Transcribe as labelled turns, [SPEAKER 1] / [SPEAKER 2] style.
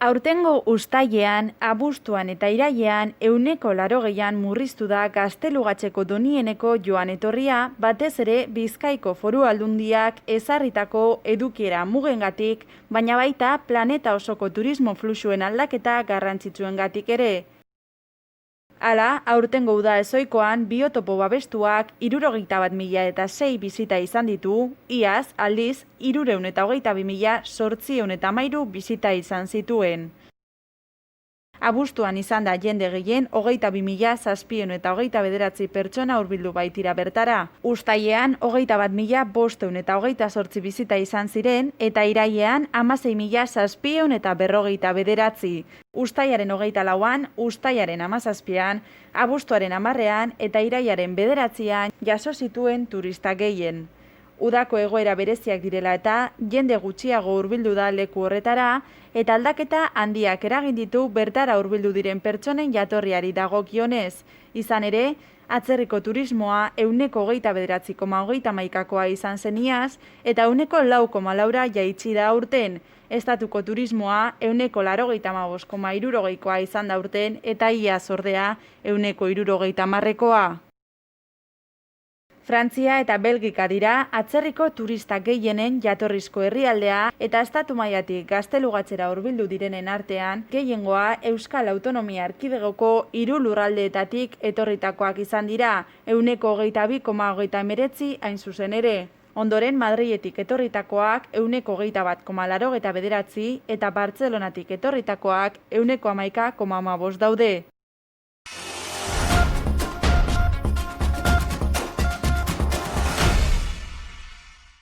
[SPEAKER 1] Aurtengo uztailean, abuztuan eta irailean 80%an murriztu da Gaztelugatxeko Donieneko joan etorria, batez ere Bizkaiko Foru Aldundiak ezarritako edukiera mugengatik, baina baita planeta osoko turismo fluxuen aldaketa garrantzitsuengatik ere. Hala, aurtengo uda ezoikoan biotopo babestuak 61.006 bisita izan ditu, iaz, aldiz, 322.813 bisita izan zituen. Abuztuan izan da jende gehien 22.729 pertsona hurbildu baitira bertara. Uztailean 21.528 bisita izan ziren eta irailean 16.759. Uztailaren 24an, uztailaren 17an, abuztuaren 10ean eta irailaren 9ean jaso zituen turista gehien. Udako egoera bereziak direla eta jende gutxiago hurbildu da leku horretara eta aldaketa handiak eragin ditu bertara hurbildu diren pertsonen jatorriari dagokionez. Izan ere, atzerriko turismoa 29,31%koa izan zen iaz eta 4,4%ra jaitsi da aurten. Estatuko turismoa 85,63%koa izan da aurten eta iaz ordea 70,30%koa. Frantzia eta Belgika dira atzerriko turista gehienen jatorrizko herrialdea eta estatu mailatik Gaztelugatxera hurbildu direnen artean gehiengoa Euskal Autonomia Erkidegoko 3 lurraldeetatik etorritakoak izan dira, 22,39% hain zuzen ere. Ondoren Madriletik etorritakoak 21,89% eta Bartzelonatik etorritakoak 11,15% daude.